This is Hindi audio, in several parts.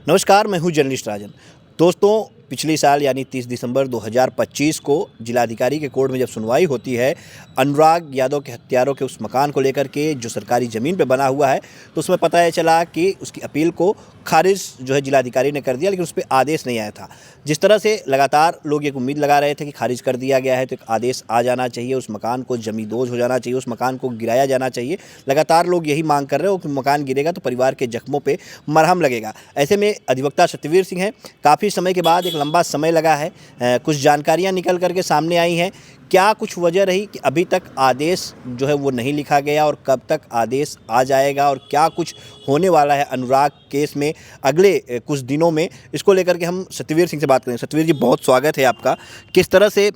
नमस्कार, मैं हूं जर्नलिस्ट राजन। दोस्तों, पिछले साल यानी 30 दिसंबर 2025 को जिलाधिकारी के कोर्ट में जब सुनवाई होती है अनुराग यादव के हत्यारों के उस मकान को लेकर के जो सरकारी ज़मीन पे बना हुआ है, तो उसमें पता ये चला कि उसकी अपील को खारिज जो है जिलाधिकारी ने कर दिया, लेकिन उस पर आदेश नहीं आया था। जिस तरह से लगातार लोग एक उम्मीद लगा रहे थे कि खारिज कर दिया गया है तो एक आदेश आ जाना चाहिए, उस मकान को जमींदोज हो जाना चाहिए, उस मकान को गिराया जाना चाहिए। लगातार लोग यही मांग कर रहे हो कि मकान गिरेगा तो परिवार के जख्मों पे मरहम लगेगा। ऐसे में अधिवक्ता सत्यवीर सिंह हैं, काफ़ी समय के बाद, एक लंबा समय लगा है, कुछ जानकारियां निकल करके सामने आई हैं। क्या कुछ वजह रही कि अभी तक आदेश जो है वो नहीं लिखा गया और कब तक आदेश आ जाएगा, और क्या कुछ होने वाला है अनुराग केस में अगले कुछ दिनों में, इसको लेकर के हम सत्यवीर सिंह से बात करेंगे। सत्यवीर जी, बहुत स्वागत है आपका। किस तरह से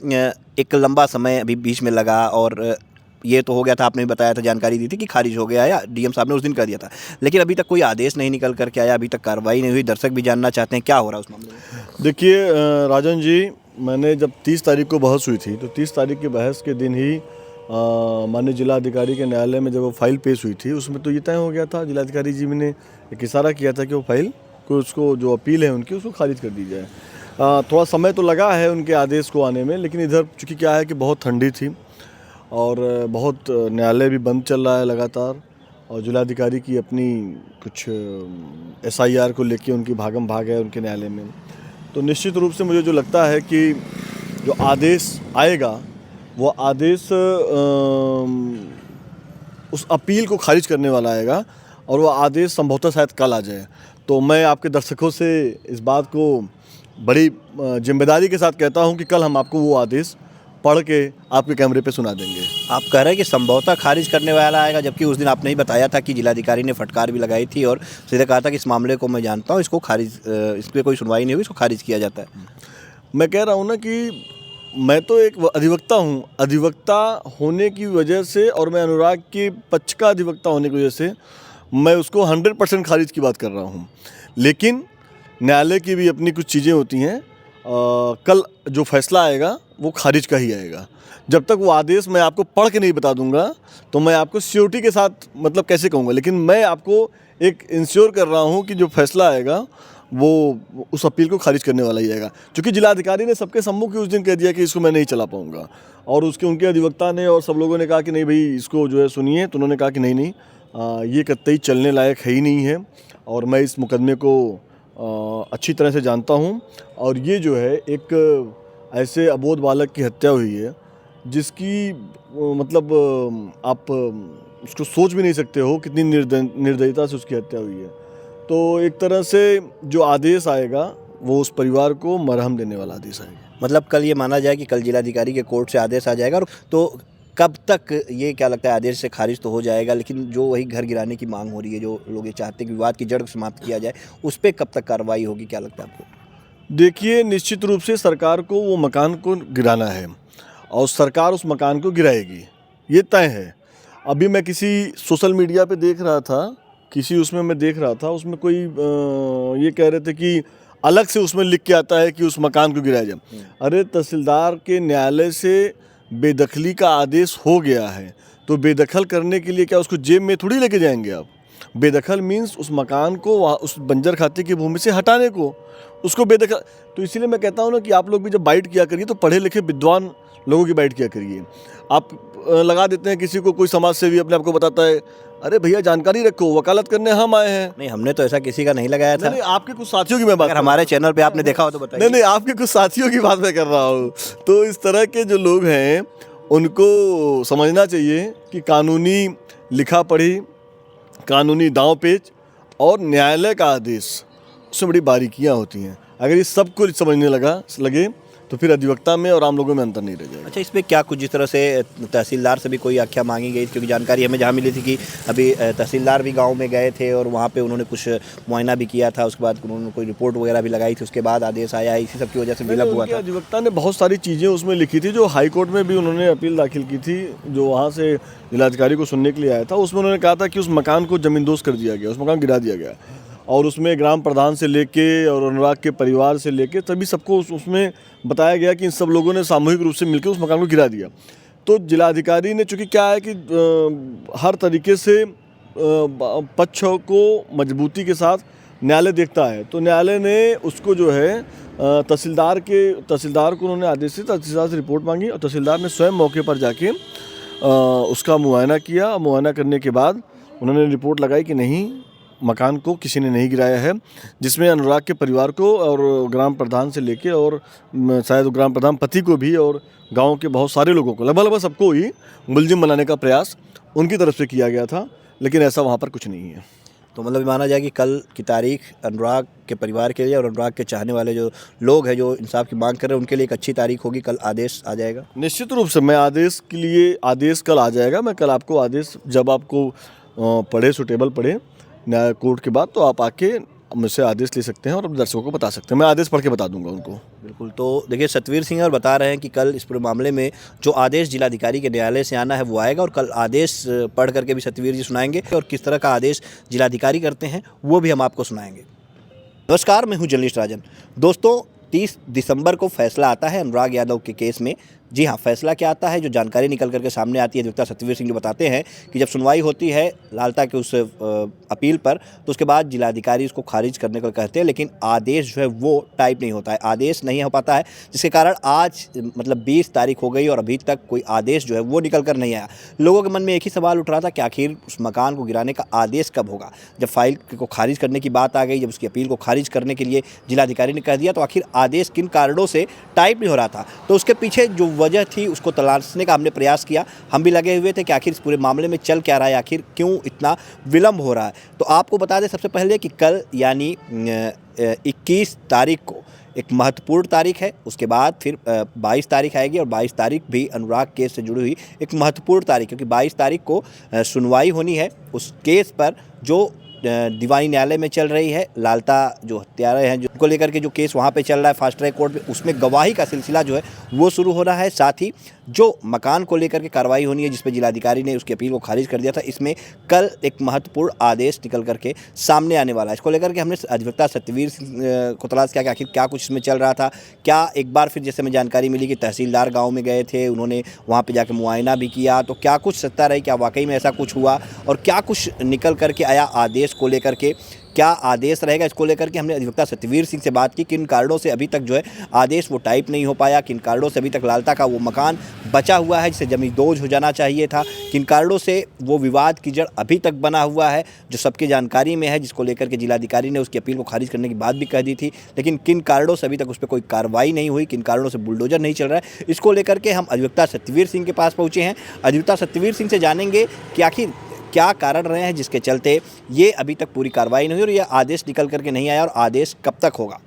एक लंबा समय अभी बीच में लगा, और ये तो हो गया था, आपने भी बताया था, जानकारी दी थी कि खारिज हो गया, या डीएम साहब ने उस दिन कर दिया था, लेकिन अभी तक कोई आदेश नहीं निकल करके आया, अभी तक कार्रवाई नहीं हुई। दर्शक भी जानना चाहते हैं क्या हो रहा है उस मामले में। देखिए राजन जी, मैंने जब 30 तारीख को बहस हुई थी तो 30 तारीख की बहस के दिन ही माननीय जिलाधिकारी के न्यायालय में जब वो फाइल पेश हुई थी, उसमें तो ये तय हो गया था, जिलाधिकारी जी ने एक इशारा किया था कि वो फाइल को, उसको जो अपील है उनकी, उसको खारिज कर दी जाए। थोड़ा समय तो लगा है उनके आदेश को आने में, लेकिन इधर चूँकि क्या है कि बहुत ठंडी थी और बहुत न्यायालय भी बंद चल रहा है लगातार, और जिलाधिकारी की अपनी कुछ SIR को लेके उनकी भागम भाग है उनके न्यायालय में। तो निश्चित रूप से मुझे जो लगता है कि जो आदेश आएगा वो आदेश उस अपील को खारिज करने वाला आएगा, और वो आदेश संभवतः शायद कल आ जाए। तो मैं आपके दर्शकों से इस बात को बड़ी जिम्मेदारी के साथ कहता हूं कि कल हम आपको वो आदेश पढ़ के आपके कैमरे पे सुना देंगे। आप कह रहे हैं कि संभवतः खारिज करने वाला आएगा, जबकि उस दिन आपने ही बताया था कि जिलाधिकारी ने फटकार भी लगाई थी और सीधे कहा था कि इस मामले को मैं जानता हूँ, इसको खारिज, इस पर कोई सुनवाई नहीं हुई, इसको खारिज किया जाता है। मैं कह रहा हूँ ना कि मैं तो एक अधिवक्ता हूँ, अधिवक्ता होने की वजह से, और मैं अनुराग के पक्ष का अधिवक्ता होने की वजह से मैं उसको 100% खारिज की बात कर रहा हूँ। लेकिन न्यायालय की भी अपनी कुछ चीज़ें होती हैं। कल जो फैसला आएगा वो खारिज का ही आएगा। जब तक वो आदेश मैं आपको पढ़ के नहीं बता दूंगा तो मैं आपको श्योरिटी के साथ मतलब कैसे कहूँगा, लेकिन मैं आपको एक इंश्योर कर रहा हूँ कि जो फैसला आएगा वो उस अपील को खारिज करने वाला ही आएगा। क्योंकि जिलाधिकारी ने सबके सम्मुख उस दिन कह दिया कि इसको मैं नहीं चला पाऊँगा, और उनके अधिवक्ता ने और सब लोगों ने कहा कि नहीं भाई इसको जो है सुनिए, तो उन्होंने कहा कि नहीं, ये कतई चलने लायक है ही नहीं है, और मैं इस मुकदमे को अच्छी तरह से जानता हूँ। और ये जो है एक ऐसे अबोध बालक की हत्या हुई है जिसकी मतलब आप उसको सोच भी नहीं सकते हो कितनी निर्दयता से उसकी हत्या हुई है। तो एक तरह से जो आदेश आएगा वो उस परिवार को मरहम देने वाला आदेश आएगा। मतलब कल ये माना जाए कि कल जिलाधिकारी के कोर्ट से आदेश आ जाएगा, और तो कब तक ये क्या लगता है आदेश से खारिज तो हो जाएगा, लेकिन जो वही घर गिराने की मांग हो रही है, जो लोग ये चाहते हैं कि विवाद की जड़ को समाप्त किया जाए, उस पर कब तक कार्रवाई होगी, क्या लगता है आपको? देखिए, निश्चित रूप से सरकार को वो मकान को गिराना है और सरकार उस मकान को गिराएगी, ये तय है। अभी मैं किसी सोशल मीडिया पे देख रहा था, उसमें मैं देख रहा था, उसमें कोई ये कह रहे थे कि अलग से उसमें लिख के आता है कि उस मकान को गिराया जाए। अरे, तहसीलदार के न्यायालय से बेदखली का आदेश हो गया है, तो बेदखल करने के लिए क्या उसको जेब में थोड़ी लेके जाएंगे आप? बेदखल मीन्स उस मकान को वहाँ उस बंजर खाते की भूमि से हटाने को, उसको बेदखल। तो इसीलिए मैं कहता हूँ ना कि आप लोग भी जब बाइट किया करिए तो पढ़े लिखे विद्वान लोगों की बाइट किया करिए। आप लगा देते हैं किसी को, कोई समाज सेवी अपने आप को बताता है, अरे भैया जानकारी रखो, वकालत करने हम आए हैं। नहीं, हमने तो ऐसा किसी का नहीं लगाया था। नहीं, आपके कुछ साथियों की मैं बात, अगर हमारे चैनल पे आपने देखा हो तो बताइए। नहीं, आपके कुछ साथियों की बात मैं कर रहा हूँ। तो इस तरह के जो लोग हैं उनको समझना चाहिए कि कानूनी लिखा पढ़ी, कानूनी दांव पेच और न्यायालय का आदेश, उसमें बड़ी बारीकियां होती हैं। अगर ये सब कुछ समझने लगे तो फिर अधिवक्ता में और आम लोगों में अंतर नहीं रह जाएगा। अच्छा, इसमें क्या कुछ, जिस तरह से तहसीलदार से भी कोई आख्या मांगी गई, क्योंकि जानकारी हमें जहाँ मिली थी कि अभी तहसीलदार भी गांव में गए थे और वहाँ पे उन्होंने कुछ मुआयना भी किया था, उसके बाद उन्होंने कोई रिपोर्ट वगैरह भी लगाई थी, उसके बाद आदेश आया, इसी सब की वजह से विलंब हुआ था। अधिवक्ता ने बहुत सारी चीज़ें उसमें लिखी थी, जो हाई कोर्ट में भी उन्होंने अपील दाखिल की थी, जो वहाँ से जिलाधिकारी को सुनने के लिए आया था। उसमें उन्होंने कहा था कि उस मकान को जमींदोज कर दिया गया, उस मकान गिरा दिया गया, और उसमें ग्राम प्रधान से लेके और अनुराग के परिवार से लेके तभी सबको उसमें बताया गया कि इन सब लोगों ने सामूहिक रूप से मिलकर उस मकान को गिरा दिया। तो जिलाधिकारी ने, चूँकि क्या है कि हर तरीके से पक्ष को मजबूती के साथ न्यायालय देखता है। तो न्यायालय ने उसको जो है तहसीलदार को उन्होंने आदेश दिया, तहसीलदार से रिपोर्ट मांगी और तहसीलदार ने स्वयं मौके पर जाके उसका मुआयना किया। मुआयना करने के बाद उन्होंने रिपोर्ट लगाई कि नहीं, मकान को किसी ने नहीं गिराया है, जिसमें अनुराग के परिवार को और ग्राम प्रधान से लेके और शायद ग्राम प्रधान पति को भी और गांव के बहुत सारे लोगों को, लगभग सबको ही मुलजिम बनाने का प्रयास उनकी तरफ से किया गया था, लेकिन ऐसा वहाँ पर कुछ नहीं है। तो मतलब माना जाए कि कल की तारीख अनुराग के परिवार के लिए और अनुराग के चाहने वाले जो लोग हैं जो इंसाफ की मांग कर रहे हैं उनके लिए एक अच्छी तारीख होगी, कल आदेश आ जाएगा। निश्चित रूप से मैं आदेश कल आ जाएगा। मैं कल आपको आदेश जब आपको पढ़े, सुटेबल पढ़े न्याय कोर्ट के बाद, तो आप आके मुझसे आदेश ले सकते हैं और दर्शकों को बता सकते हैं। मैं आदेश पढ़ के बता दूंगा उनको। बिल्कुल। तो देखिए, सतवीर सिंह और बता रहे हैं कि कल इस पूरे मामले में जो आदेश जिलाधिकारी के न्यायालय से आना है वो आएगा और कल आदेश पढ़ करके भी सतवीर जी सुनाएंगे और किस तरह का आदेश जिलाधिकारी करते हैं वो भी हम आपको सुनाएंगे। नमस्कार, मैं हूं जर्नलिस्ट राजन। दोस्तों, 30 दिसंबर को फैसला आता है अनुराग यादव के केस में। जी हाँ, फैसला क्या आता है, जो जानकारी निकल करके सामने आती है, अधिवक्ता सतवीर सिंह जो बताते हैं कि जब सुनवाई होती है लालता के उस अपील पर, तो उसके बाद जिलाधिकारी उसको खारिज करने को कहते हैं, लेकिन आदेश जो है वो टाइप नहीं होता है, आदेश नहीं हो पाता है, जिसके कारण आज मतलब 20 तारीख हो गई और अभी तक कोई आदेश जो है वो निकल कर नहीं आया। लोगों के मन में एक ही सवाल उठ रहा था कि आखिर उस मकान को गिराने का आदेश कब होगा। जब फाइल को खारिज करने की बात आ गई, जब उसकी अपील को खारिज करने के लिए जिलाधिकारी ने कह दिया, तो आखिर आदेश किन कारणों से टाइप नहीं हो रहा था। तो उसके पीछे जो वजह थी उसको तलाशने का हमने प्रयास किया। हम भी लगे हुए थे कि आखिर इस पूरे मामले में चल क्या रहा है, आखिर क्यों इतना विलंब हो रहा है। तो आपको बता दें सबसे पहले कि कल यानी 21 तारीख को एक महत्वपूर्ण तारीख है, उसके बाद फिर 22 तारीख आएगी और 22 तारीख भी अनुराग केस से जुड़ी हुई एक महत्वपूर्ण तारीख, क्योंकि 22 तारीख को सुनवाई होनी है उस केस पर जो दीवानी न्यायालय में चल रही है। लालता जो हत्यारे हैं जिनको लेकर के जो केस वहाँ पे चल रहा है फास्ट ट्रैक कोर्ट में, उसमें गवाही का सिलसिला जो है वो शुरू हो रहा है। साथ ही जो मकान को लेकर के कार्रवाई होनी है जिसपे जिलाधिकारी ने उसकी अपील को खारिज कर दिया था, इसमें कल एक महत्वपूर्ण आदेश निकल करके सामने आने वाला है। इसको लेकर के हमने अधिवक्ता सतवीर सिंह को तलाश किया कि आखिर क्या कुछ इसमें चल रहा था। क्या एक बार फिर जैसे हमें जानकारी मिली कि तहसीलदार गाँव में गए थे, उन्होंने वहाँ पर जाकर मुआयना भी किया, तो क्या कुछ सत्ता रही, क्या वाकई में ऐसा कुछ हुआ और क्या कुछ निकल करके आया आदेश को लेकर के, क्या आदेश रहेगा, इसको लेकर के हमने अधिवक्ता सतवीर सिंह से बात की। किन कारणों से अभी तक जो है आदेश वो टाइप नहीं हो पाया, किन कारणों से अभी तक लालता का वो मकान बचा हुआ है जिसे जमींदोज हो जाना चाहिए था, किन कारणों से वो विवाद की जड़ अभी तक बना हुआ है जो सबकी जानकारी में है, जिसको लेकर के जिलाधिकारी ने उसकी अपील को खारिज करने की बात भी कह दी थी, लेकिन किन कारणों से अभी तक उस पर कोई कार्रवाई नहीं हुई, किन कारणों से बुलडोजर नहीं चल रहा है। इसको लेकर के हम अधिवक्ता सतवीर सिंह के पास पहुँचे हैं। अधिवक्ता सतवीर सिंह से जानेंगे कि आखिर क्या कारण रहे हैं जिसके चलते ये अभी तक पूरी कार्रवाई नहीं हुई और ये आदेश निकल करके नहीं आया और आदेश कब तक होगा।